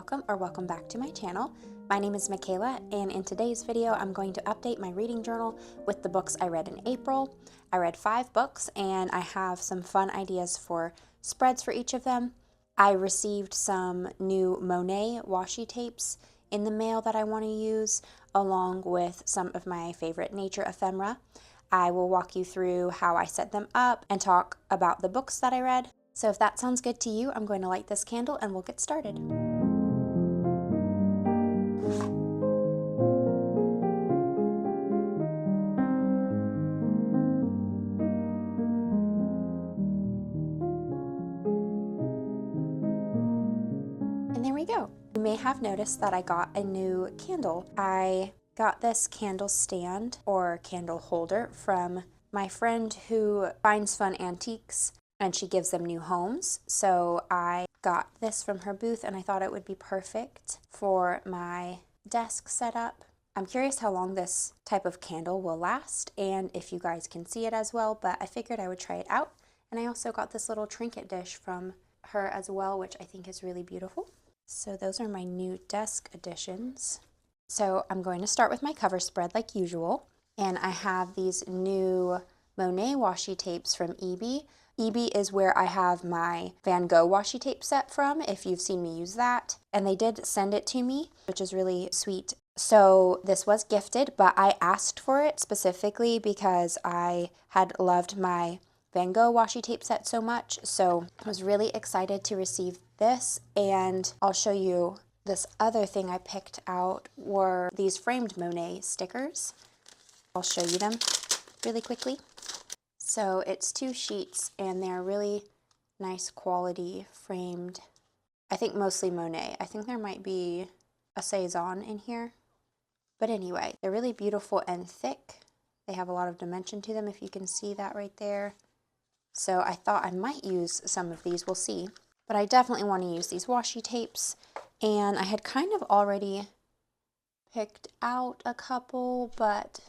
welcome or welcome back to my channel. My name is Michala, and in today's video I'm going to update my reading journal with the books I read in April. I read 5 books and I have some fun ideas for spreads for each of them. I received some new Monet washi tapes in the mail that I want to use, along with some of my favorite nature ephemera. I will walk you through how I set them up and talk about the books that I read. So if that sounds good to you, I'm going to light this candle and we'll get started. And there we go. You may have noticed that I got a new candle. I got this candle stand or candle holder from my friend who finds fun antiques and she gives them new homes. So I got this from her booth and I thought it would be perfect for my desk setup. I'm curious how long this type of candle will last and if you guys can see it as well, but I figured I would try it out. And I also got this little trinket dish from her as well, which I think is really beautiful. So those are my new desk additions. So I'm going to start with my cover spread like usual. And I have these new Monet washi tapes from EB. EB is where I have my Van Gogh washi tape set from, if you've seen me use that. And they did send it to me, which is really sweet. So this was gifted, but I asked for it specifically because I had loved my Van Gogh washi tape set so much. So I was really excited to receive this, and I'll show you this other thing I picked out were these framed Monet stickers. I'll show you them really quickly. So it's 2 sheets and they're really nice quality framed. I think mostly Monet. I think there might be a Cezanne in here. But anyway, they're really beautiful and thick. They have a lot of dimension to them if you can see that right there. So I thought I might use some of these, we'll see. But I definitely want to use these washi tapes. And I had kind of already picked out a couple, but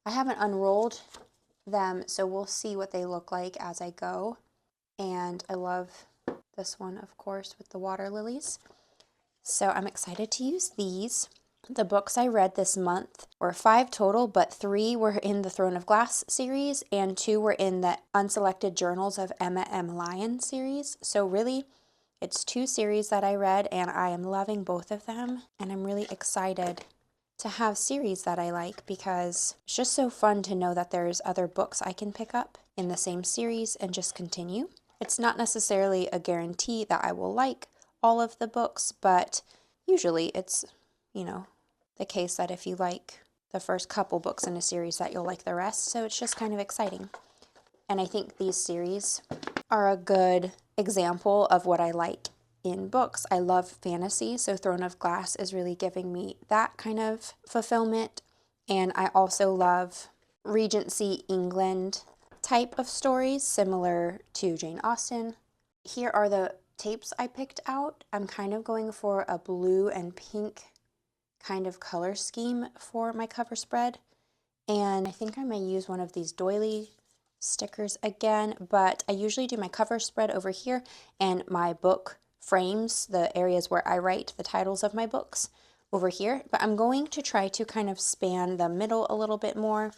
I haven't unrolled them, so we'll see what they look like as I go. And I love this one, of course, with the water lilies. So I'm excited to use these. The books I read this month were 5 total, but 3 were in the Throne of Glass series and 2 were in the Unselected Journals of Emma M. Lyon series. So really, it's 2 series that I read and I am loving both of them. And I'm really excited to have series that I like because it's just so fun to know that there's other books I can pick up in the same series and just continue. It's not necessarily a guarantee that I will like all of the books, but usually it's, you know, the case that if you like the first couple books in a series that you'll like the rest. So it's just kind of exciting. And I think these series are a good example of what I like in books. I love fantasy, so Throne of Glass is really giving me that kind of fulfillment. And I also love Regency England type of stories, similar to Jane Austen. Here are the tapes I picked out. I'm kind of going for a blue and pink kind of color scheme for my cover spread. And I think I may use one of these doily stickers again, but I usually do my cover spread over here and my book frames, the areas where I write the titles of my books, over here. But I'm going to try to kind of span the middle a little bit more.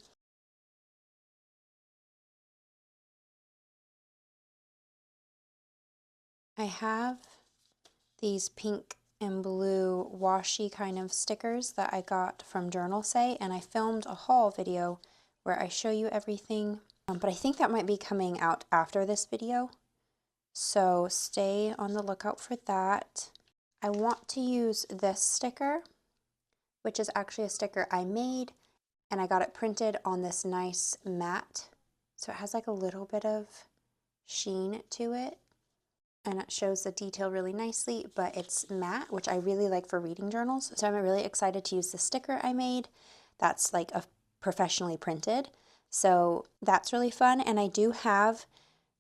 I have these pink and blue washi kind of stickers that I got from Journal Say, and I filmed a haul video where I show you everything. But I think that might be coming out after this video. So stay on the lookout for that. I want to use this sticker, which is actually a sticker I made, and I got it printed on this nice mat. So it has like a little bit of sheen to it, and it shows the detail really nicely, but it's matte, which I really like for reading journals. So I'm really excited to use the sticker I made. That's like a professionally printed. So that's really fun, and I do have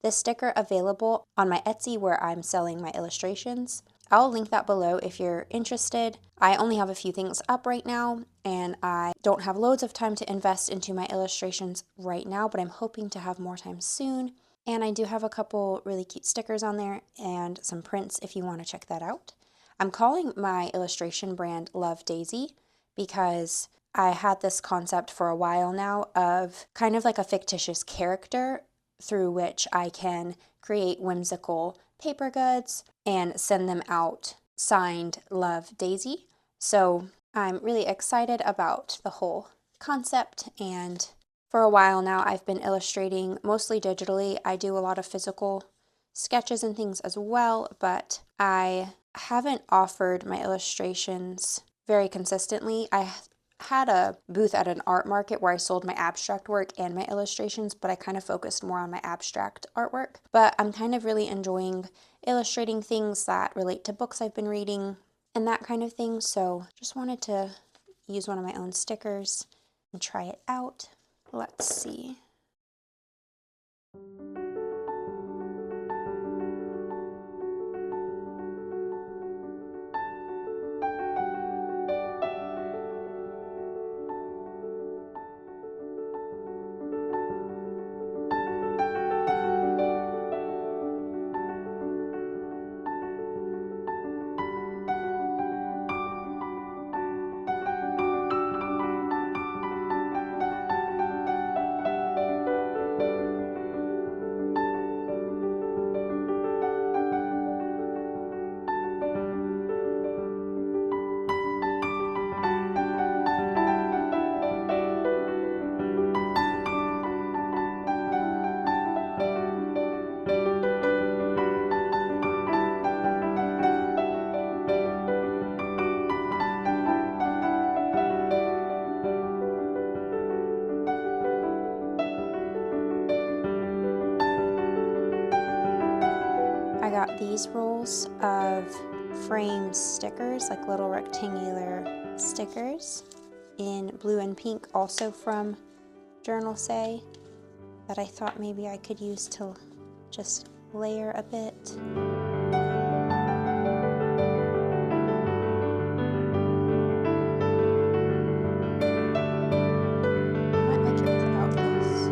this sticker available on my Etsy where I'm selling my illustrations. I'll link that below if you're interested. I only have a few things up right now and I don't have loads of time to invest into my illustrations right now, but I'm hoping to have more time soon. And I do have a couple really cute stickers on there and some prints if you want to check that out. I'm calling my illustration brand Love Daisy because I had this concept for a while now of kind of like a fictitious character through which I can create whimsical paper goods and send them out signed Love Daisy. So I'm really excited about the whole concept, and for a while now I've been illustrating mostly digitally. I do a lot of physical sketches and things as well, but I haven't offered my illustrations very consistently. I had a booth at an art market where I sold my abstract work and my illustrations, but I kind of focused more on my abstract artwork. But I'm kind of really enjoying illustrating things that relate to books I've been reading and that kind of thing. So just wanted to use one of my own stickers and try it out. Let's see. I got these rolls of frame stickers, like little rectangular stickers in blue and pink, also from Journal Say, that I thought maybe I could use to just layer a bit. I might like it without this.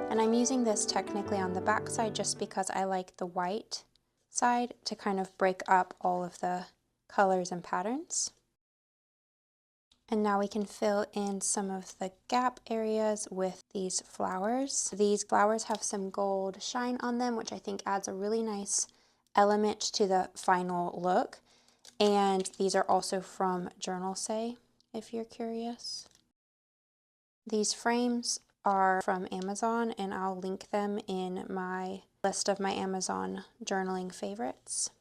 And I'm using this technically on the back side just because I like the white side to kind of break up all of the colors and patterns. And now we can fill in some of the gap areas with these flowers. These flowers have some gold shine on them, which I think adds a really nice element to the final look. And these are also from Journal Say, if you're curious. These frames are from Amazon, and I'll link them in my list of my Amazon journaling favorites.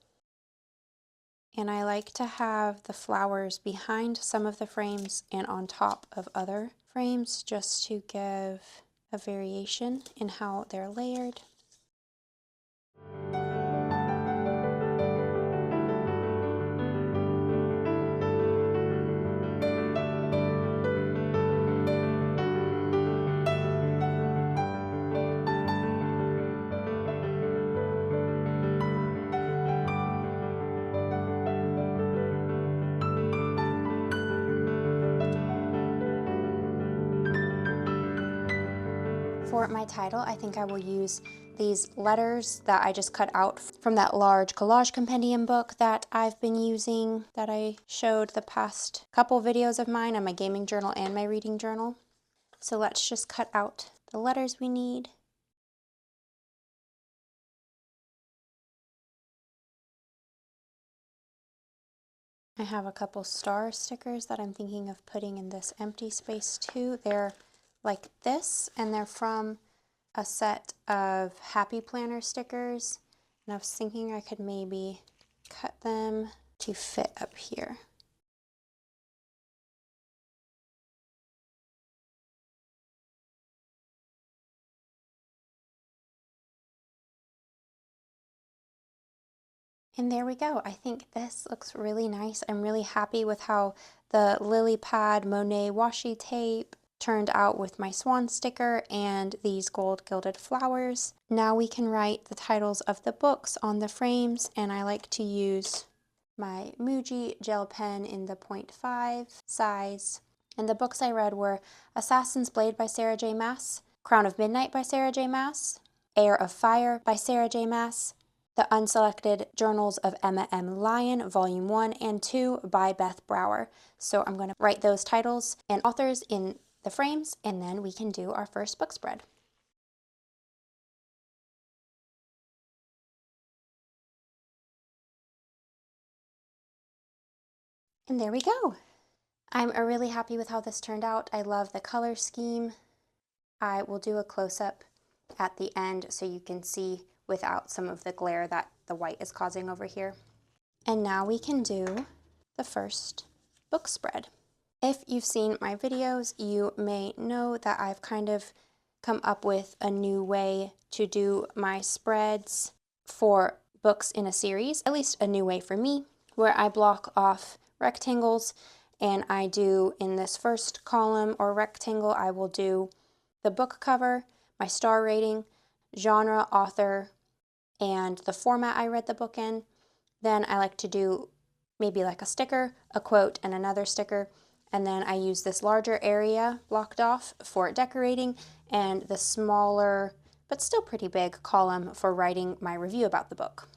And I like to have the flowers behind some of the frames and on top of other frames just to give a variation in how they're layered. For my title, I think I will use these letters that I just cut out from that large collage compendium book that I've been using, that I showed the past couple videos of mine on my gaming journal and my reading journal. So let's just cut out the letters we need. I have a couple star stickers that I'm thinking of putting in this empty space too. They're like this, and they're from a set of Happy Planner stickers, and I was thinking I could maybe cut them to fit up here. And there we go. I think this looks really nice. I'm really happy with how the lily pad Monet washi tape turned out with my swan sticker and these gold gilded flowers. Now we can write the titles of the books on the frames, and I like to use my Muji gel pen in the 0.5 size. And the books I read were Assassin's Blade by Sarah J. Maas, Crown of Midnight by Sarah J. Maas, Heir of Fire by Sarah J. Maas, The Unselected Journals of Emma M. Lyon, Volume 1 and 2 by Beth Brower. So I'm going to write those titles and authors in the frames, and then we can do our first book spread. And there we go. I'm really happy with how this turned out. I love the color scheme. I will do a close-up at the end so you can see without some of the glare that the white is causing over here. And now we can do the first book spread. If you've seen my videos, you may know that I've kind of come up with a new way to do my spreads for books in a series, at least a new way for me, where I block off rectangles and I do in this first column or rectangle, I will do the book cover, my star rating, genre, author, and the format I read the book in. Then I like to do maybe like a sticker, a quote, and another sticker. And then I use this larger area blocked off for decorating and the smaller, but still pretty big column for writing my review about the book.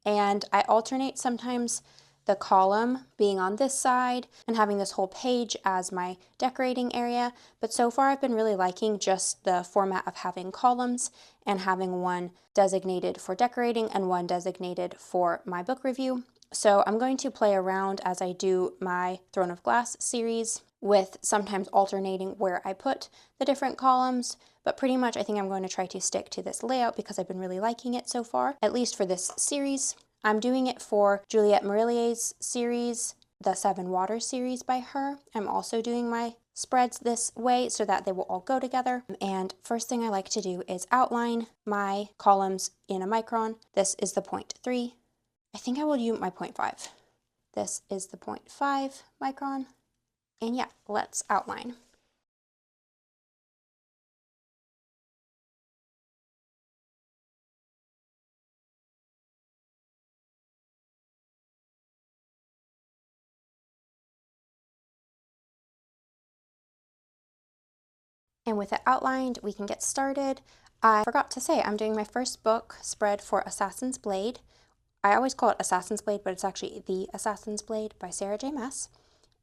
And I alternate sometimes the column being on this side and having this whole page as my decorating area. But so far I've been really liking just the format of having columns and having one designated for decorating and one designated for my book review. So I'm going to play around as I do my Throne of Glass series with sometimes alternating where I put the different columns, but pretty much I think I'm going to try to stick to this layout because I've been really liking it so far, at least for this series. I'm doing it for Juliette Marillier's series, the Seven Waters series by her. I'm also doing my spreads this way so that they will all go together. And first thing I like to do is outline my columns in a micron. This is the 0.3. I think I will use my 0.5. This is the 0.5 micron. And yeah, let's outline. And with it outlined, we can get started. I forgot to say, I'm doing my first book spread for Assassin's Blade. I always call it Assassin's Blade, but it's actually The Assassin's Blade by Sarah J. Maas.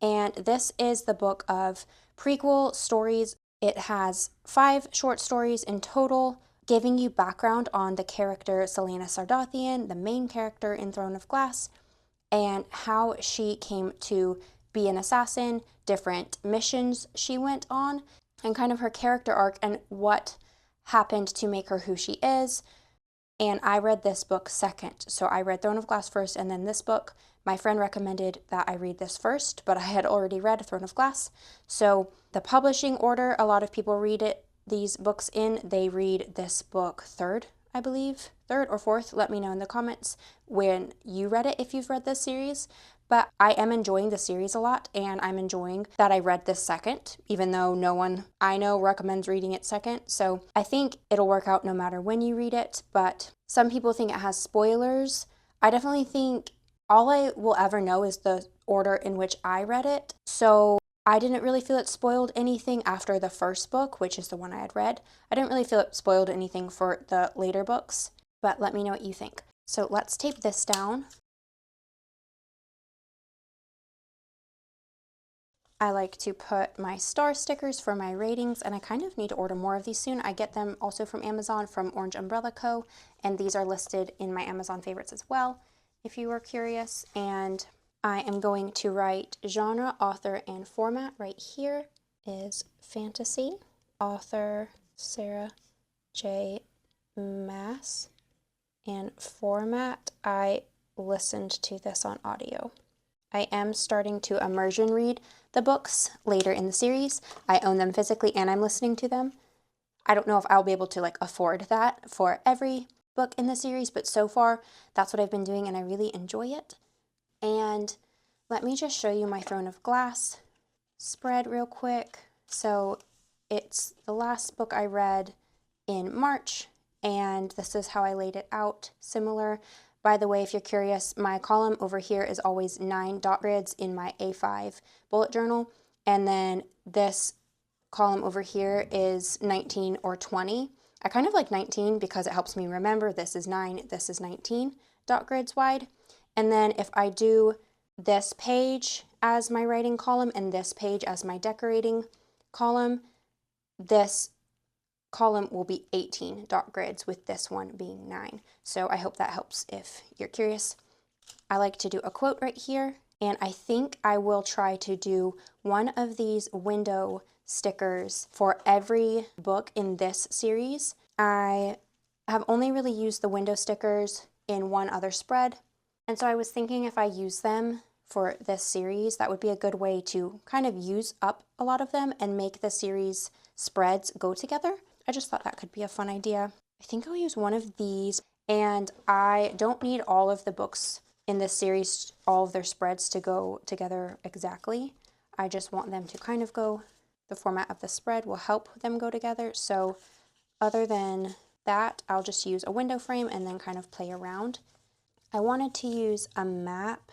And this is the book of prequel stories. It has 5 short stories in total, giving you background on the character Celaena Sardathian, the main character in Throne of Glass, and how she came to be an assassin, different missions she went on, and kind of her character arc and what happened to make her who she is. And I read this book second. So I read Throne of Glass first and then this book. My friend recommended that I read this first, but I had already read Throne of Glass. So the publishing order, a lot of people read these books in. They read this book third, I believe. Third or fourth, let me know in the comments when you read it if you've read this series. But I am enjoying the series a lot, and I'm enjoying that I read this second, even though no one I know recommends reading it second. So I think it'll work out no matter when you read it, but some people think it has spoilers. I definitely think all I will ever know is the order in which I read it. So I didn't really feel it spoiled anything after the first book, which is the one I had read. I didn't really feel it spoiled anything for the later books, but let me know what you think. So let's tape this down. I like to put my star stickers for my ratings, and I kind of need to order more of these soon. I get them also from Amazon from Orange Umbrella Co., and these are listed in my Amazon favorites as well, if you were curious. And I am going to write genre, author, and format. Right here is fantasy. Author, Sarah J. Maas. And format, I listened to this on audio. I am starting to immersion read the books later in the series. I own them physically and I'm listening to them. I don't know if I'll be able to afford that for every book in the series, but so far that's what I've been doing and I really enjoy it. And Let me just show you my Throne of Glass spread real quick. So it's the last book I read in March, and this is how I laid it out. Similar. By the way, if you're curious, my column over here is always 9 dot grids in my A5 bullet journal, and then this column over here is 19 or 20. I kind of like 19 because it helps me remember this is 9, this is 19 dot grids wide. And then if I do this page as my writing column and this page as my decorating column, this column will be 18 dot grids with this one being 9. So I hope that helps if you're curious. I like to do a quote right here, and I think I will try to do one of these window stickers for every book in this series. I have only really used the window stickers in one other spread, and so I was thinking if I use them for this series, that would be a good way to kind of use up a lot of them and make the series spreads go together. I just thought that could be a fun idea. I think I'll use one of these, and I don't need all of the books in this series, all of their spreads to go together exactly. I just want them to kind of go, the format of the spread will help them go together. So other than that, I'll just use a window frame and then kind of play around. I wanted to use a map,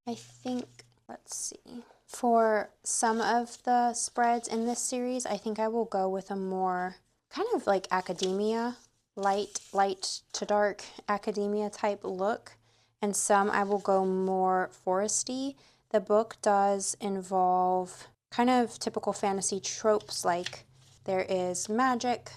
I think, let's see. For some of the spreads in this series, I think I will go with a more kind of like academia, light to dark academia type look. And some I will go more foresty. The book does involve kind of typical fantasy tropes, like there is magic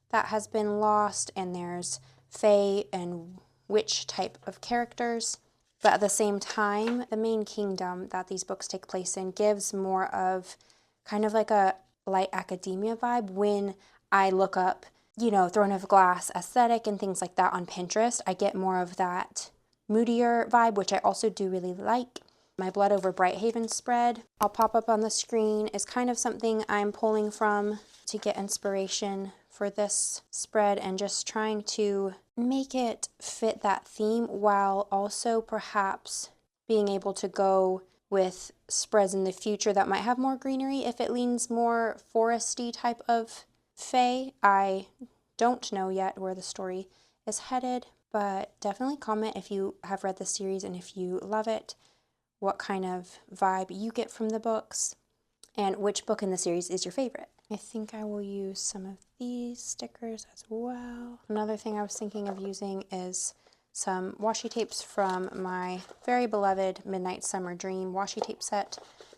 that has been lost, and there's fae and witch type of characters. But at the same time, the main kingdom that these books take place in gives more of kind of like a light academia vibe. When I look up, you know, Throne of Glass aesthetic and things like that on Pinterest, I get more of that moodier vibe, which I also do really like. My Blood Over Brighthaven spread, I'll pop up on the screen, is kind of something I'm pulling from to get inspiration for this spread and just trying to make it fit that theme while also perhaps being able to go with spreads in the future that might have more greenery if it leans more foresty type of fae. I don't know yet where the story is headed, but definitely comment if you have read the series and if you love it, what kind of vibe you get from the books, and which book in the series is your favorite. I think I will use some of these stickers as well. Another thing I was thinking of using is some washi tapes from my very beloved Midnight Summer Dream washi tape set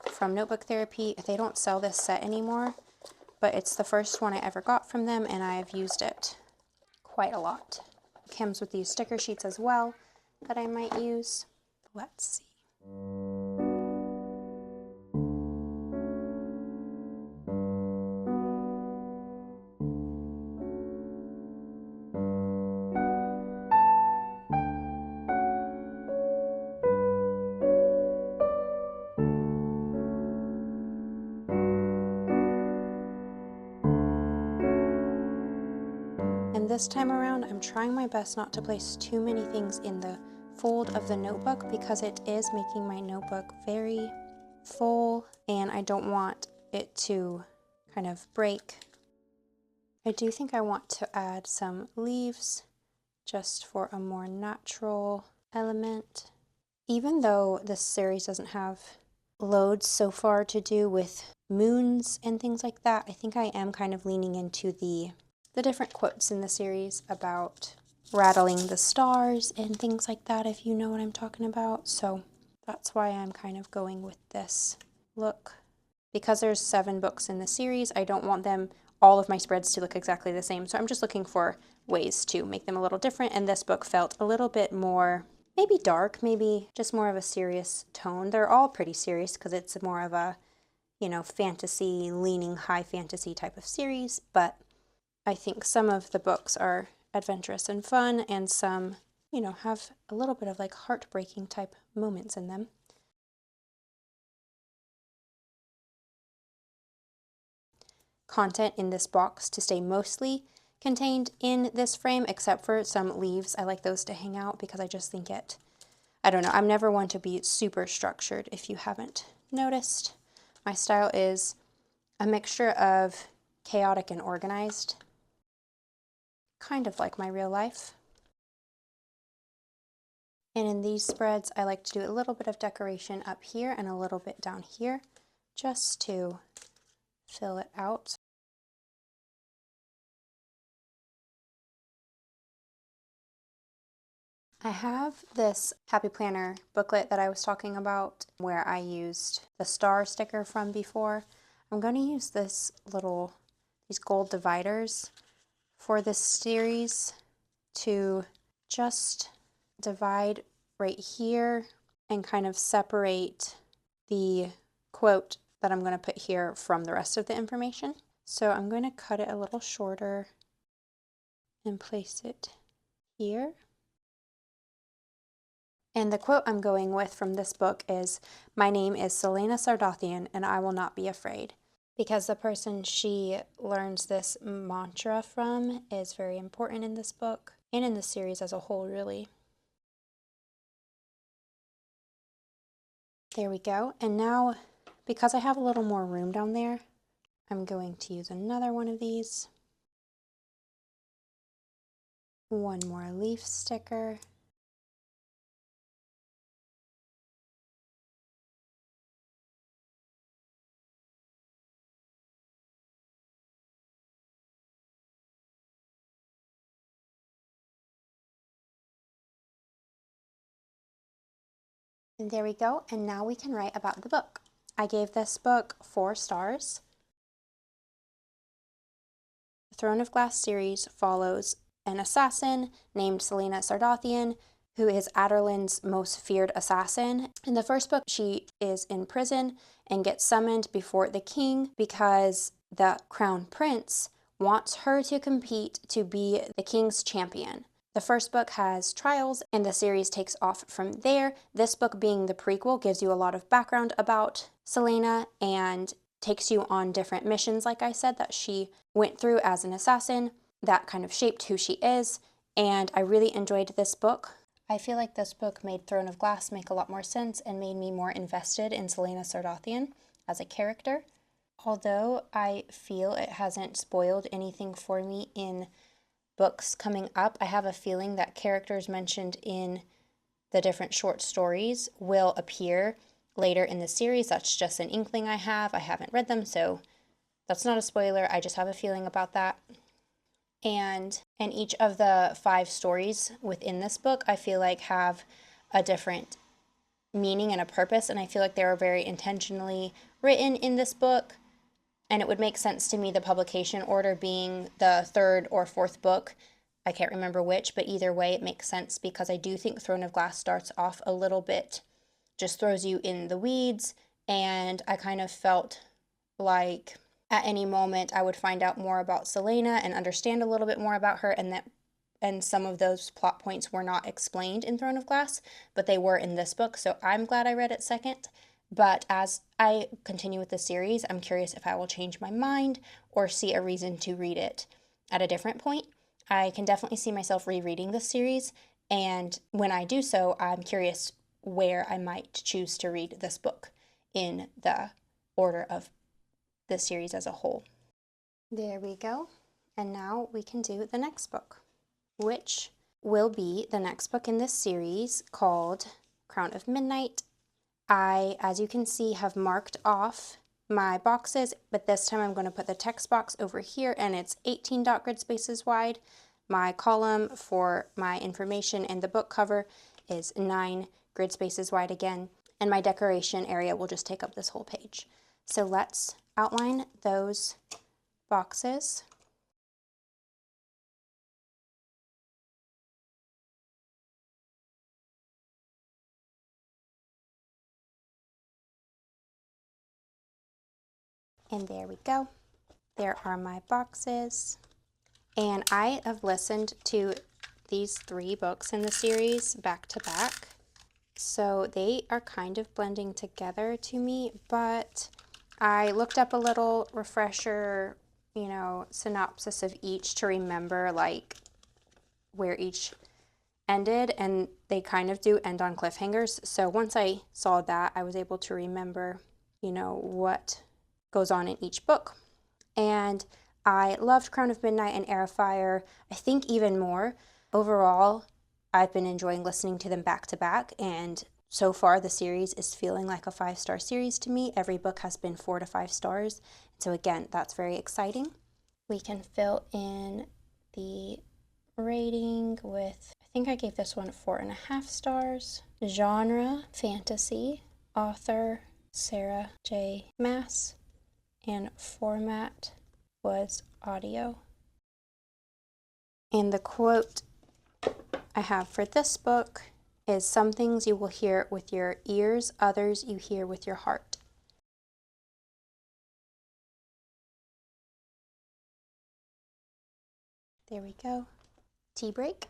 from Notebooktherapy. They don't sell this set anymore, but it's the first one I ever got from them, and I've used it quite a lot. It comes with these sticker sheets as well that I might use. Let's see. And this time around, I'm trying my best not to place too many things in the fold of the notebook because it is making my notebook very full and I don't want it to kind of break. I do think I want to add some leaves just for a more natural element. Even though this series doesn't have loads so far to do with moons and things like that, I think I am kind of leaning into the different quotes in the series about rattling the stars and things like that, if you know what I'm talking about. So that's why I'm kind of going with this look. Because there's 7 books in the series, I don't want them, all of my spreads, to look exactly the same. So I'm just looking for ways to make them a little different, and this book felt a little bit more, maybe dark, maybe just more of a serious tone. They're all pretty serious because it's more of a, you know, fantasy, leaning high fantasy type of series, but I think some of the books are adventurous and fun, and some, you know, have a little bit of like heartbreaking type moments in them. Content in this box to stay mostly contained in this frame, except for some leaves. I like those to hang out because I just think it I don't know, I'm never one to be super structured if you haven't noticed. My style is a mixture of chaotic and organized, kind of like my real life. And in these spreads, I like to do a little bit of decoration up here and a little bit down here, just to fill it out. I have this Happy Planner booklet that I was talking about where I used the star sticker from before. I'm going to use these gold dividers for this series to just divide right here and kind of separate the quote that I'm going to put here from the rest of the information. So I'm going to cut it a little shorter and place it here. And the quote I'm going with from this book is, "My name is Selena Sardathian and I will not be afraid," because the person she learns this mantra from is very important in this book and in the series as a whole, really. There we go. And now, because I have a little more room down there, I'm going to use another one of these. One more leaf sticker. And there we go. And now we can write about the book. I gave this book 4 stars. The Throne of Glass series follows an assassin named Selena Sardathian, who is Aderlin's most feared assassin. In the first book, she is in prison and gets summoned before the king because the crown prince wants her to compete to be the king's champion. The first book has trials and the series takes off from there. This book, being the prequel, gives you a lot of background about Selena and takes you on different missions, like I said, that she went through as an assassin that kind of shaped who she is. And I really enjoyed this book. I feel like this book made Throne of Glass make a lot more sense and made me more invested in Selena Sardathian as a character. Although I feel it hasn't spoiled anything for me in books coming up, I have a feeling that characters mentioned in the different short stories will appear later in the series. That's just an inkling I have. I haven't read them, so that's not a spoiler. I just have a feeling about that. And each of the 5 stories within this book, I feel like have a different meaning and a purpose, and I feel like they were very intentionally written in this book. And it would make sense to me, the publication order being the 3rd or 4th book. I can't remember which, but either way it makes sense because I do think Throne of Glass starts off a little bit, just throws you in the weeds, and I kind of felt like at any moment I would find out more about Selena and understand a little bit more about her, and some of those plot points were not explained in Throne of Glass, but they were in this book, so I'm glad I read it second. But as I continue with the series, I'm curious if I will change my mind or see a reason to read it at a different point. I can definitely see myself rereading this series, and when I do so, I'm curious where I might choose to read this book in the order of the series as a whole. There we go. And now we can do the next book, which will be the next book in this series called Crown of Midnight. I, as you can see, have marked off my boxes, but this time I'm going to put the text box over here, and it's 18 dot grid spaces wide. My column for my information and the book cover is 9 grid spaces wide again, and my decoration area will just take up this whole page. So let's outline those boxes. And there we go. There are my boxes. And I have listened to these 3 books in the series back to back. So they are kind of blending together to me, but I looked up a little refresher, synopsis of each to remember like where each ended, and they kind of do end on cliffhangers. So once I saw that, I was able to remember, you know, what goes on in each book. And I loved Crown of Midnight and Heir of Fire, I think even more. Overall, I've been enjoying listening to them back to back, and so far the series is feeling like a 5-star series to me. Every book has been 4 to 5 stars. So again, that's very exciting. We can fill in the rating with, I think I gave this one 4.5 stars. Genre, fantasy. Author, Sarah J. Maas. And format was audio. And the quote I have for this book is, "Some things you will hear with your ears, others you hear with your heart." There we go. Tea break.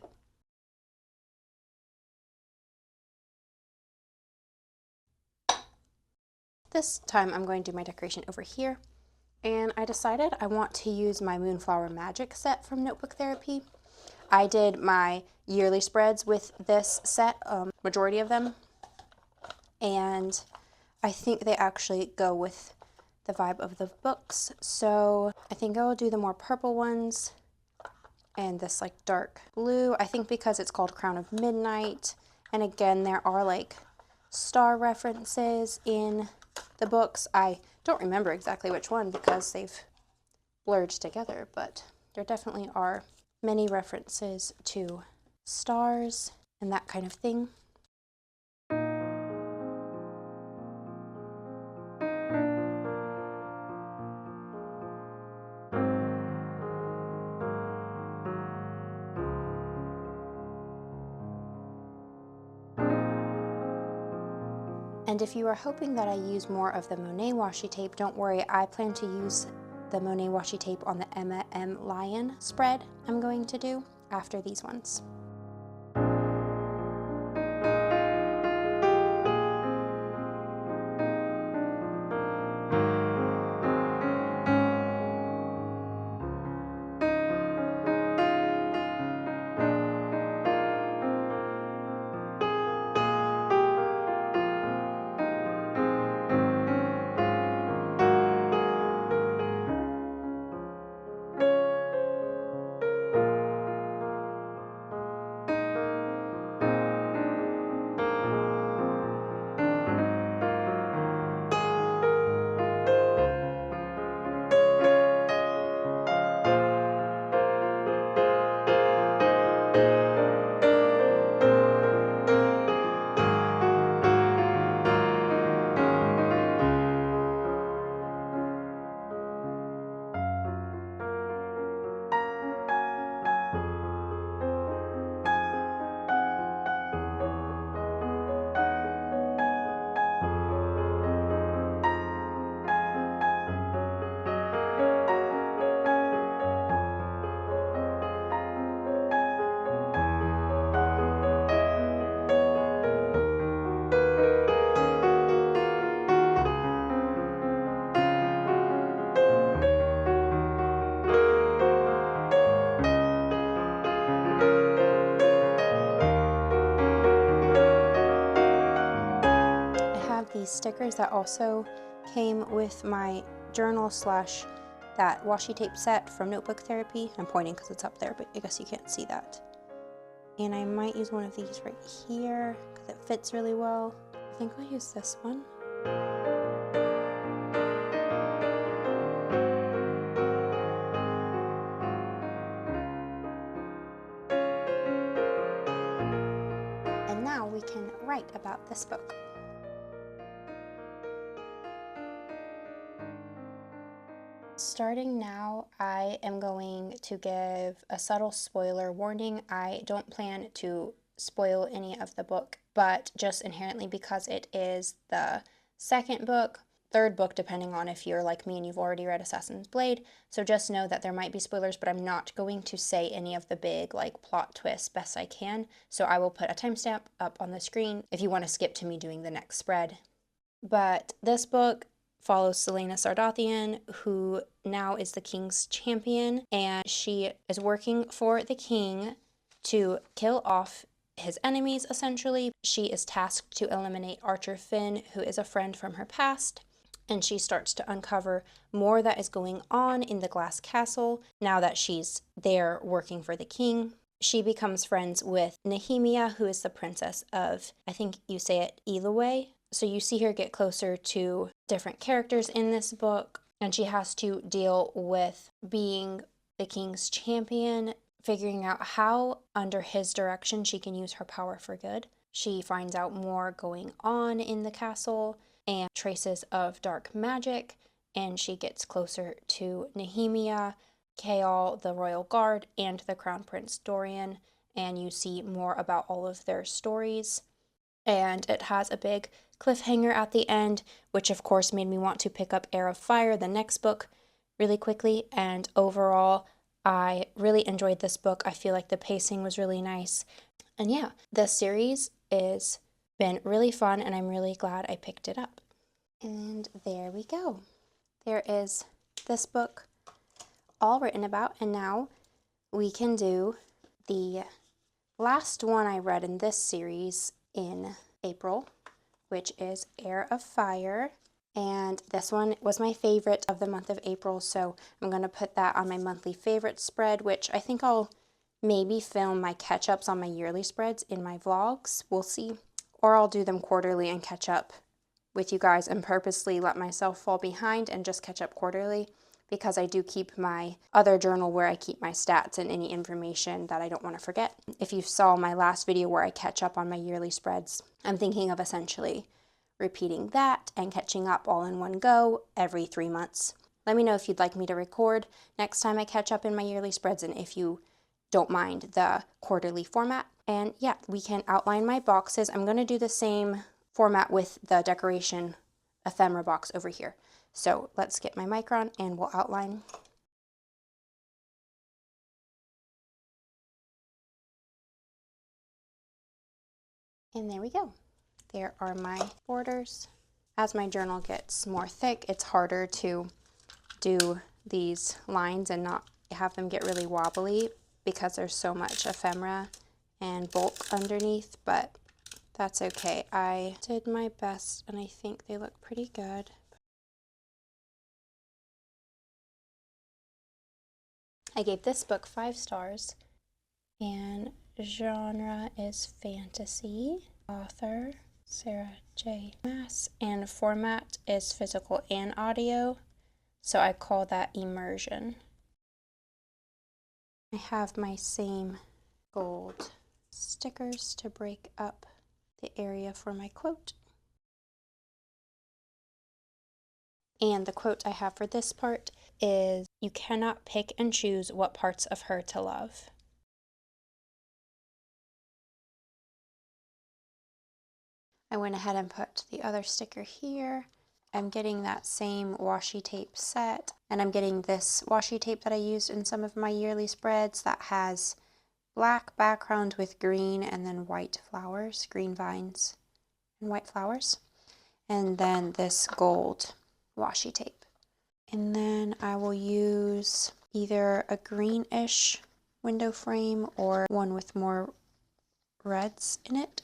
This time I'm going to do my decoration over here, and I decided I want to use my Moonflower Magic set from Notebook Therapy. I did my yearly spreads with this set, majority of them, and I think they actually go with the vibe of the books. So I think I will do the more purple ones and this like dark blue. I think because it's called Crown of Midnight, and again there are like star references in the books. I don't remember exactly which one because they've blurred together, but there definitely are many references to stars and that kind of thing. And if you are hoping that I use more of the Monet washi tape, don't worry, I plan to use the Monet washi tape on the Emma M. Lion spread I'm going to do after these ones. These stickers that also came with my journal slash that washi tape set from Notebook Therapy. I'm pointing because it's up there, but I guess you can't see that. And I might use one of these right here because it fits really well. I think I'll use this one. And now we can write about this book. Starting now, I am going to give a subtle spoiler warning. I don't plan to spoil any of the book, but just inherently because it is the second book, third book, depending on if you're like me and you've already read Assassin's Blade. So just know that there might be spoilers, but I'm not going to say any of the big like plot twists best I can. So I will put a timestamp up on the screen if you want to skip to me doing the next spread. But this book follows Selena Sardathian, who now is the king's champion, and she is working for the king to kill off his enemies, essentially. She is tasked to eliminate Archer Finn, who is a friend from her past, and she starts to uncover more that is going on in the glass castle now that she's there working for the king. She becomes friends with Nehemia, who is the princess of, I think you say it, Elaway. So you see her get closer to different characters in this book, and she has to deal with being the king's champion, figuring out how, under his direction, she can use her power for good. She finds out more going on in the castle and traces of dark magic, and she gets closer to Nehemia, Kaol, the royal guard, and the crown prince Dorian, and you see more about all of their stories. And it has a big cliffhanger at the end, which of course made me want to pick up Heir of Fire, the next book, really quickly. And overall, I really enjoyed this book. I feel like the pacing was really nice. And yeah, the series has been really fun, and I'm really glad I picked it up. And there we go. There is this book all written about, and now we can do the last one I read in this series in April, which is Heir of Fire. And this one was my favorite of the month of April, so I'm going to put that on my monthly favorite spread, which I think I'll maybe film my catch-ups on my yearly spreads in my vlogs. We'll see. Or I'll do them quarterly and catch up with you guys and purposely let myself fall behind and just catch up quarterly, because I do keep my other journal where I keep my stats and any information that I don't want to forget. If you saw my last video where I catch up on my yearly spreads, I'm thinking of essentially repeating that and catching up all in one go every 3 months. Let me know if you'd like me to record next time I catch up in my yearly spreads, and if you don't mind the quarterly format. And yeah, we can outline my boxes. I'm going to do the same format with the decoration ephemera box over here. So let's get my micron and we'll outline. And there we go. There are my borders. As my journal gets more thick, it's harder to do these lines and not have them get really wobbly because there's so much ephemera and bulk underneath, but that's okay. I did my best and I think they look pretty good. I gave this book 5 stars, and genre is fantasy. Author Sarah J. Maas, and format is physical and audio, so I call that immersion. I have my same gold stickers to break up the area for my quote. And the quote I have for this part is, "You cannot pick and choose what parts of her to love." I went ahead and put the other sticker here. I'm getting that same washi tape set, and I'm getting this washi tape that I used in some of my yearly spreads that has black background with green and then white flowers, green vines and white flowers, and then this gold washi tape. And then I will use either a greenish window frame or one with more reds in it.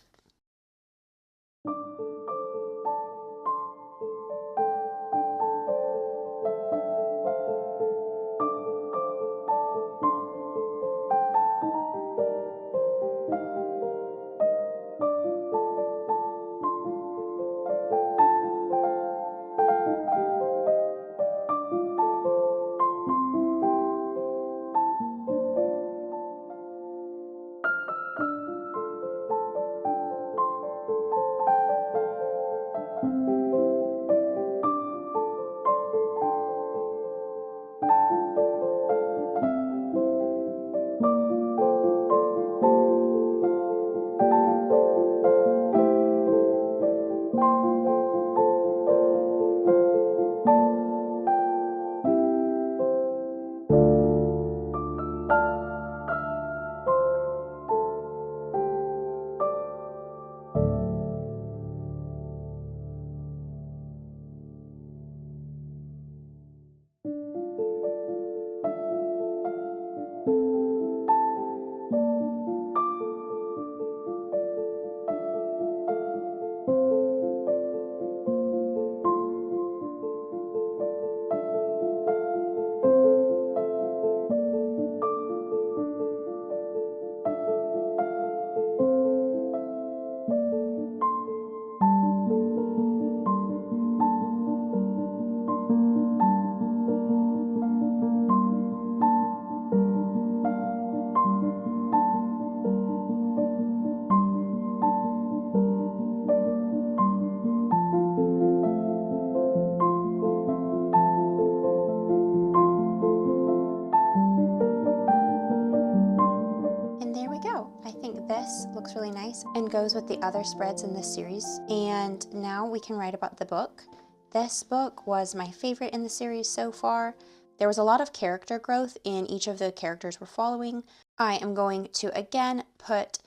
this looks really nice and goes with the other spreads in this series. And now we can write about the book. This book was my favorite in the series so far. There was a lot of character growth in each of the characters we're following. I am going to again put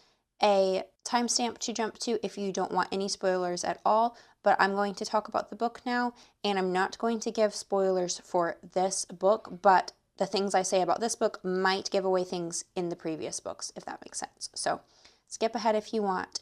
a timestamp to jump to if you don't want any spoilers at all, but I'm going to talk about the book now, and I'm not going to give spoilers for this book, but the things I say about this book might give away things in the previous books, if that makes sense. So skip ahead if you want.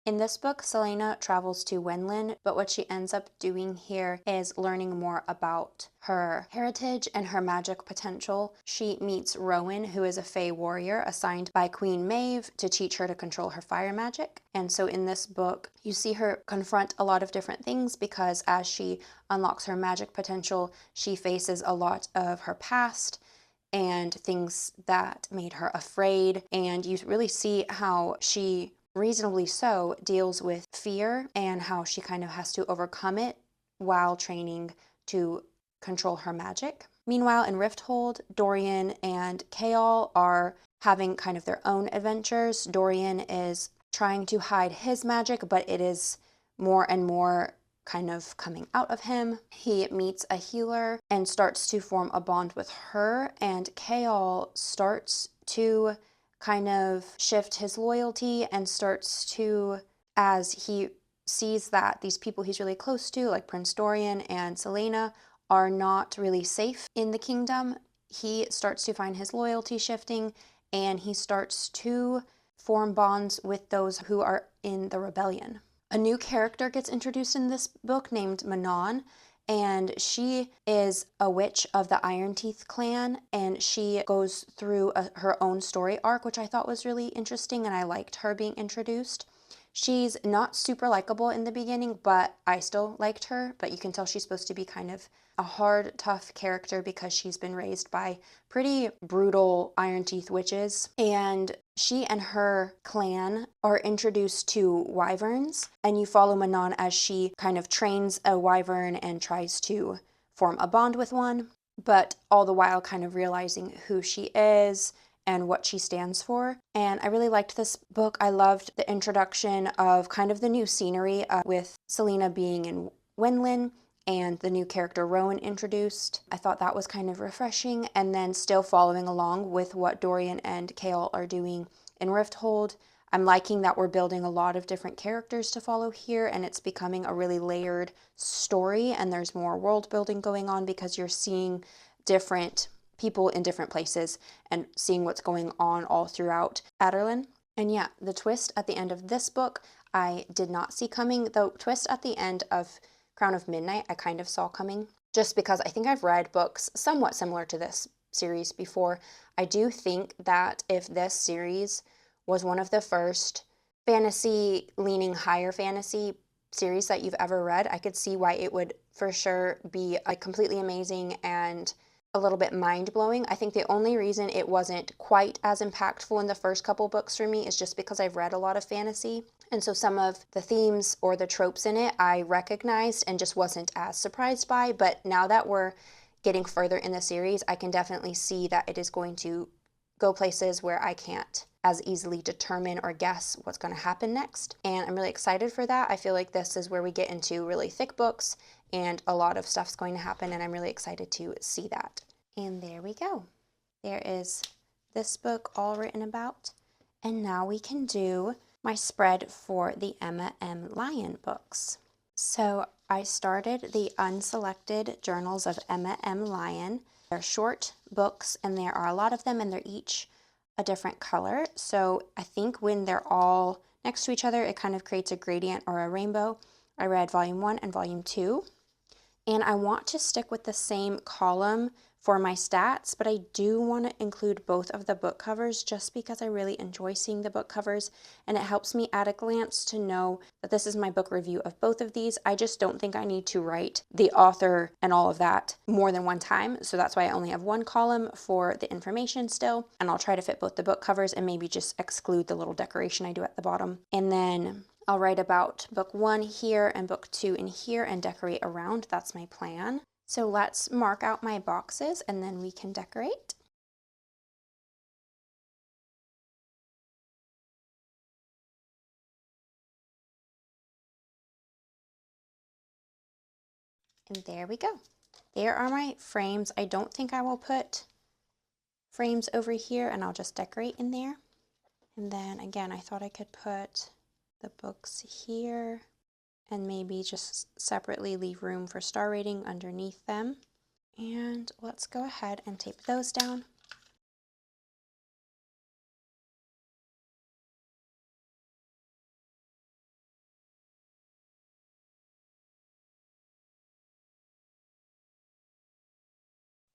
In this book, Selena travels to Wenlin, but what she ends up doing here is learning more about her heritage and her magic potential. She meets Rowan, who is a Fae warrior assigned by Queen Maeve to teach her to control her fire magic. And so in this book, you see her confront a lot of different things because as she unlocks her magic potential, she faces a lot of her past and things that made her afraid. And you really see how she reasonably so deals with fear and how she kind of has to overcome it while training to control her magic. Meanwhile, in Rifthold, Dorian and Chaol are having kind of their own adventures. Dorian is trying to hide his magic, but it is more and more kind of coming out of him. He meets a healer and starts to form a bond with her, and Chaol starts to kind of shift his loyalty and starts to, as he sees that these people he's really close to, like Prince Dorian and Selena, are not really safe in the kingdom, he starts to find his loyalty shifting, and he starts to form bonds with those who are in the rebellion. A new character gets introduced in this book named Manon, and she is a witch of the Iron Teeth clan, and she goes through her own story arc, which I thought was really interesting, and I liked her being introduced. She's not super likable in the beginning, but I still liked her, but you can tell she's supposed to be kind of a hard, tough character because she's been raised by pretty brutal Iron Teeth witches, and she and her clan are introduced to wyverns, and you follow Manon as she kind of trains a wyvern and tries to form a bond with one, but all the while kind of realizing who she is and what she stands for. And I really liked this book. I loved the introduction of kind of the new scenery with Selena being in Wenlin and the new character Rowan introduced. I thought that was kind of refreshing, and then still following along with what Dorian and Chaol are doing in Rifthold. I'm liking that we're building a lot of different characters to follow here, and it's becoming a really layered story, and there's more world building going on because you're seeing different people in different places and seeing what's going on all throughout Adarlan. And yeah, the twist at the end of this book I did not see coming. The twist at the end of Crown of Midnight I kind of saw coming, just because I think I've read books somewhat similar to this series before. I do think that if this series was one of the first fantasy leaning higher fantasy series that you've ever read, I could see why it would for sure be completely amazing and a little bit mind-blowing. I think the only reason it wasn't quite as impactful in the first couple books for me is just because I've read a lot of fantasy, and so some of the themes or the tropes in it I recognized and just wasn't as surprised by. But now that we're getting further in the series, I can definitely see that it is going to go places where I can't as easily determine or guess what's going to happen next, and I'm really excited for that. I feel like this is where we get into really thick books and a lot of stuff's going to happen, and I'm really excited to see that. And there we go. There is this book all written about, and now we can do my spread for the Emma M. Lyon books. So I started the Unselected Journals of Emma M. Lyon. They're short books, and there are a lot of them, and they're each a different color. So I think when they're all next to each other, it kind of creates a gradient or a rainbow. I read volume 1 and volume 2. And I want to stick with the same column for my stats, but I do want to include both of the book covers just because I really enjoy seeing the book covers, and it helps me at a glance to know that this is my book review of both of these. I just don't think I need to write the author and all of that more than one time, so that's why I only have one column for the information still, and I'll try to fit both the book covers and maybe just exclude the little decoration I do at the bottom. And then I'll write about book 1 here and book 2 in here and decorate around. That's my plan. So let's mark out my boxes and then we can decorate. And there we go. There are my frames. I don't think I will put frames over here, and I'll just decorate in there. And then again, I thought I could put the books here and maybe just separately leave room for star rating underneath them. And let's go ahead and tape those down.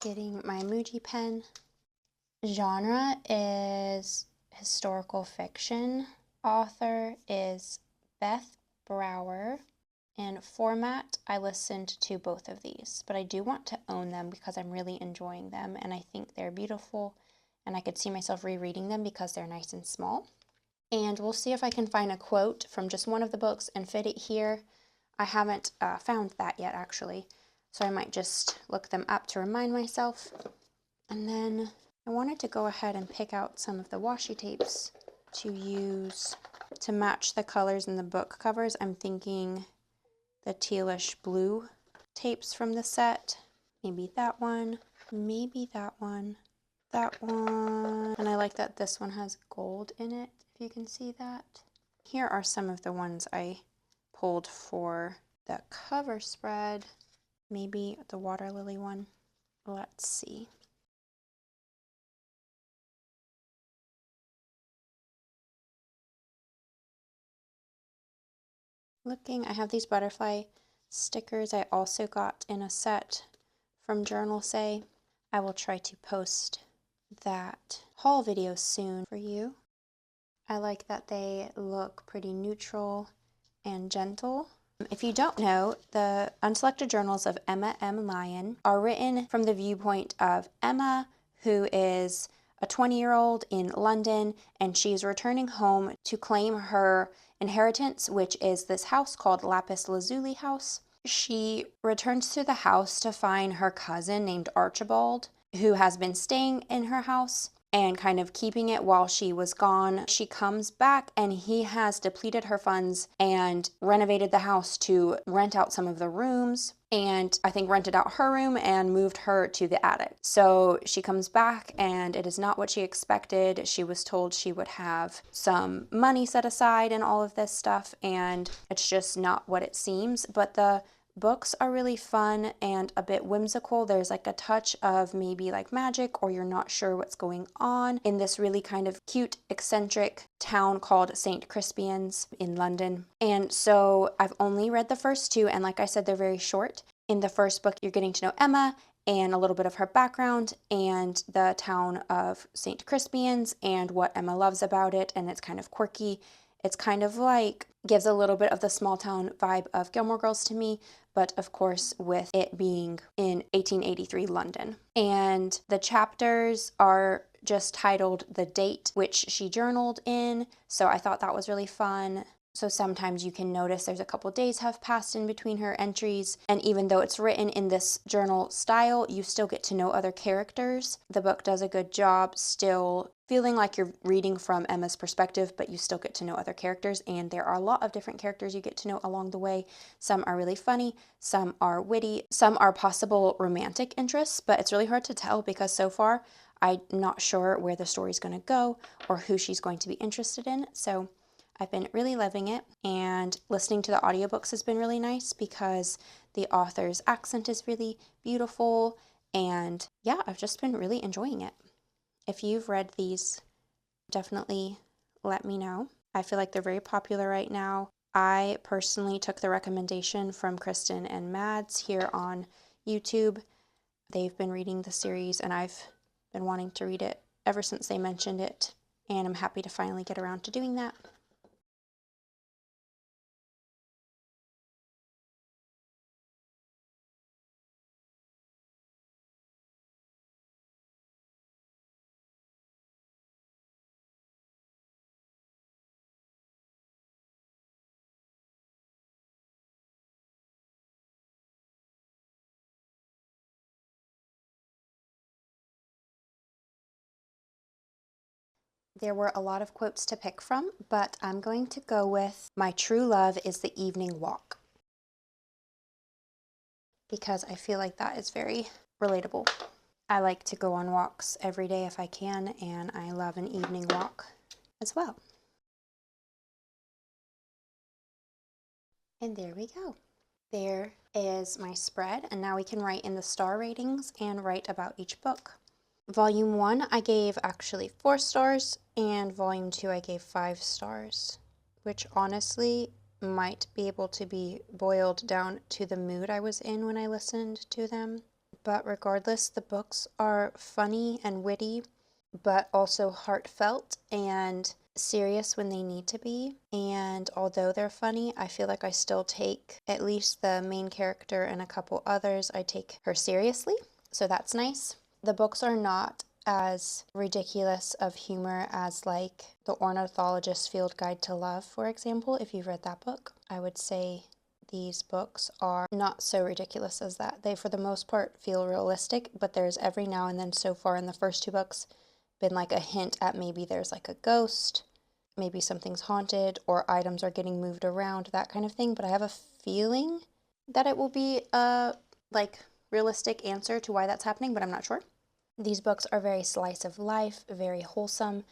Getting my Muji pen. Genre is historical fiction. Author is Beth Brower. And format, I listened to both of these, but I do want to own them because I'm really enjoying them and I think they're beautiful and I could see myself rereading them because they're nice and small. And we'll see if I can find a quote from just one of the books and fit it here. I haven't found that yet actually, so I might just look them up to remind myself. And then I wanted to go ahead and pick out some of the washi tapes to use to match the colors in the book covers. I'm thinking the tealish blue tapes from the set. Maybe that one, maybe that one, that one. And I like that this one has gold in it, if you can see that. Here are some of the ones I pulled for the cover spread. Maybe the water lily one. Let's see. Looking, I have these butterfly stickers I also got in a set from Journal Say. I will try to post that haul video soon for you. I like that they look pretty neutral and gentle. If you don't know, the Unselected Journals of Emma M. Lyon are written from the viewpoint of Emma, who is a 20-year-old in London, and she's returning home to claim her inheritance, which is this house called Lapis Lazuli House. She returns to the house to find her cousin named Archibald, who has been staying in her house and kind of keeping it while she was gone. She comes back and he has depleted her funds and renovated the house to rent out some of the rooms, and I think rented out her room and moved her to the attic. So she comes back and it is not what she expected. She was told she would have some money set aside and all of this stuff, and it's just not what it seems. But the books are really fun and a bit whimsical. There's like a touch of maybe like magic, or you're not sure what's going on in this really kind of cute, eccentric town called St. Crispian's in London. And so I've only read the first two, and like I said, they're very short. In the first book, you're getting to know Emma and a little bit of her background and the town of St. Crispian's and what Emma loves about it, and it's kind of quirky. It's kind of like, gives a little bit of the small town vibe of Gilmore Girls to me, but of course with it being in 1883 London. And the chapters are just titled the date which she journaled in, so I thought that was really fun. So sometimes you can notice there's a couple days have passed in between her entries, and even though it's written in this journal style, you still get to know other characters. The book does a good job still feeling like you're reading from Emma's perspective, but you still get to know other characters, and there are a lot of different characters you get to know along the way. Some are really funny, some are witty, some are possible romantic interests, but it's really hard to tell because so far I'm not sure where the story's going to go or who she's going to be interested in. So I've been really loving it, and listening to the audiobooks has been really nice because the author's accent is really beautiful, and yeah, I've just been really enjoying it. If you've read these, definitely let me know. I feel like they're very popular right now. I personally took the recommendation from Kristen and Mads here on YouTube. They've been reading the series, and I've been wanting to read it ever since they mentioned it, and I'm happy to finally get around to doing that. There were a lot of quotes to pick from, but I'm going to go with "My true love is the evening walk." because I feel like that is very relatable. I like to go on walks every day if I can, and I love an evening walk as well. And there we go. There is my spread, and now we can write in the star ratings and write about each book. Volume 1 I gave actually 4 stars, and Volume 2 I gave 5 stars, which honestly might be able to be boiled down to the mood I was in when I listened to them. But regardless, the books are funny and witty, but also heartfelt and serious when they need to be. And although they're funny, I feel like I still take at least the main character and a couple others, I take her seriously, so that's nice. The books are not as ridiculous of humor as like The Ornithologist's Field Guide to Love, for example. If you've read that book, I would say these books are not so ridiculous as that. They, for the most part, feel realistic, but there's every now and then so far in the first 2 books been like a hint at maybe there's like a ghost, maybe something's haunted, or items are getting moved around, that kind of thing. But I have a feeling that it will be a like realistic answer to why that's happening, but I'm not sure. These books are very slice of life, very wholesome.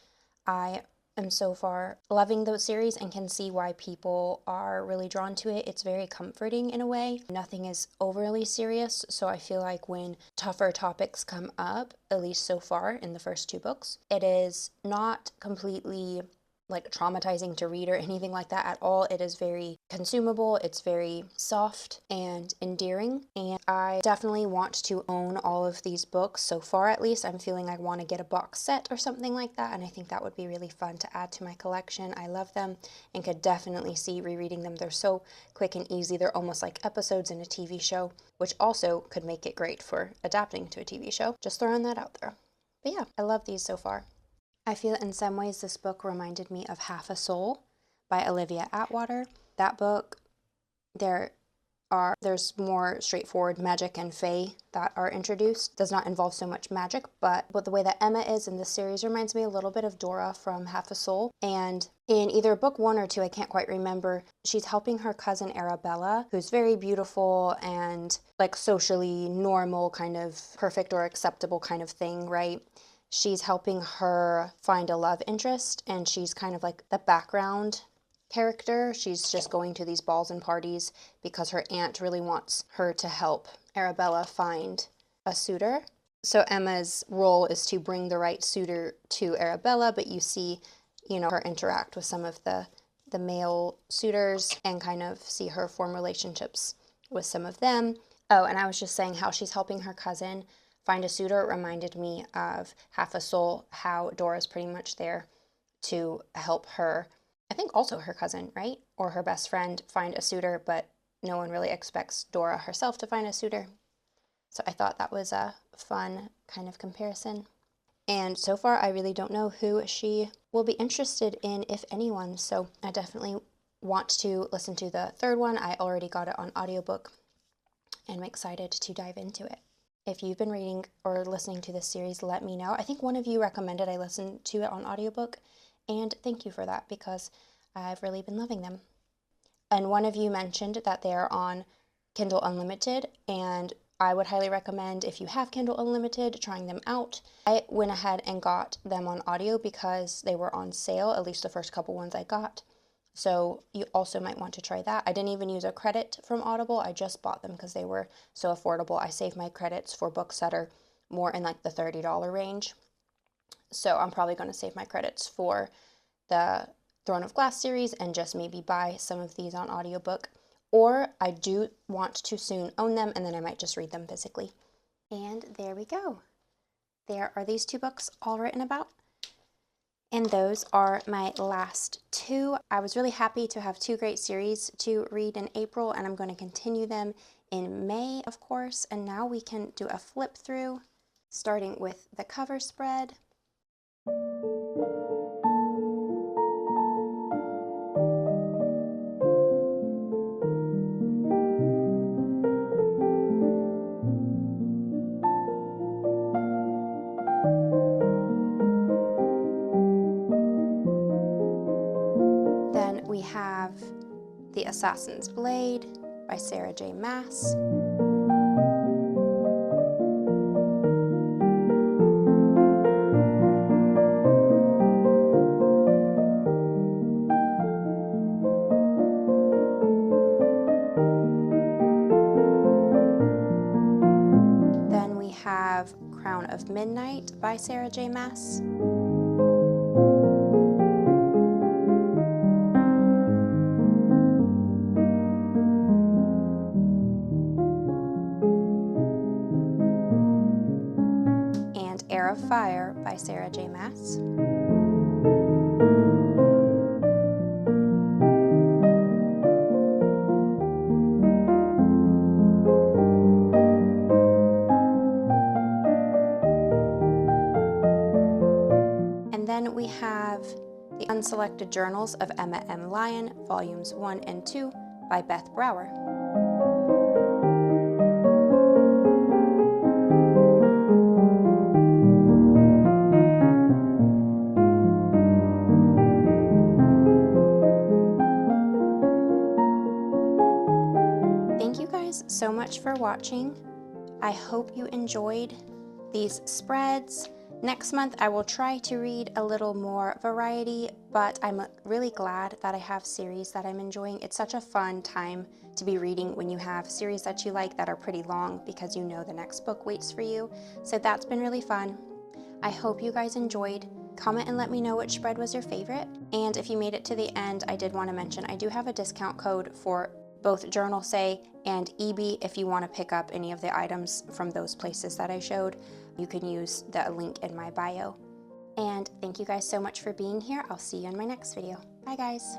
I am so far loving the series and can see why people are really drawn to it. It's very comforting in a way. Nothing is overly serious, so I feel like when tougher topics come up, at least so far in the first 2 books, it is not completely like traumatizing to read or anything like that at all. It is very consumable, it's very soft and endearing, and I definitely want to own all of these books. So far at least, I'm feeling I want to get a box set or something like that, and I think that would be really fun to add to my collection. I love them and could definitely see rereading them. They're so quick and easy. They're almost like episodes in a TV show, which also could make it great for adapting to a TV show. Just throwing that out there. But yeah, I love these so far. I feel in some ways this book reminded me of Half a Soul by Olivia Atwater. That book, there's more straightforward magic and fae that are introduced. Does not involve so much magic, but the way that Emma is in this series reminds me a little bit of Dora from Half a Soul. And in either book 1 or 2, I can't quite remember, she's helping her cousin Arabella, who's very beautiful and like socially normal, kind of perfect or acceptable kind of thing, right? She's helping her find a love interest, and she's kind of like the background character. She's just going to these balls and parties because her aunt really wants her to help Arabella find a suitor. So Emma's role is to bring the right suitor to Arabella, but you see, her interact with some of the male suitors and kind of see her form relationships with some of them. Oh, and I was just saying how she's helping her cousin find a suitor. It reminded me of Half a Soul, how Dora's pretty much there to help her, I think also her cousin, right? Or her best friend find a suitor, but no one really expects Dora herself to find a suitor. So I thought that was a fun kind of comparison. And so far, I really don't know who she will be interested in, if anyone. So I definitely want to listen to the 3rd one. I already got it on audiobook and I'm excited to dive into it. If you've been reading or listening to this series, let me know. I think one of you recommended I listen to it on audiobook, and thank you for that because I've really been loving them. And one of you mentioned that they're on Kindle Unlimited, and I would highly recommend, if you have Kindle Unlimited, trying them out. I went ahead and got them on audio because they were on sale, at least the first couple ones I got. So you also might want to try that. I didn't even use a credit from Audible. I just bought them because they were so affordable. I save my credits for books that are more in like the $30 range. So I'm probably going to save my credits for the Throne of Glass series and just maybe buy some of these on audiobook. Or I do want to soon own them, and then I might just read them physically. And there we go. There are these 2 books all written about. And those are my last 2. I was really happy to have 2 great series to read in April, and I'm going to continue them in May, of course. And now we can do a flip through, starting with the cover spread. Then we have The Assassin's Blade by Sarah J. Maas. Midnight by Sarah J. Maas. And Air of Fire by Sarah J. Maas. And then we have the Unselected Journals of Emma M. Lyon, Volumes 1 and 2 by Beth Brower. Thank you guys so much for watching. I hope you enjoyed these spreads. Next month I will try to read a little more variety, but I'm really glad that I have series that I'm enjoying. It's such a fun time to be reading when you have series that you like that are pretty long, because you know the next book waits for you. So that's been really fun. I hope you guys enjoyed. Comment and let me know which spread was your favorite. And if you made it to the end, I did want to mention I do have a discount code for both Journal Say and EB. If you want to pick up any of the items from those places that I showed, you can use the link in my bio. And thank you guys so much for being here. I'll see you in my next video. Bye guys.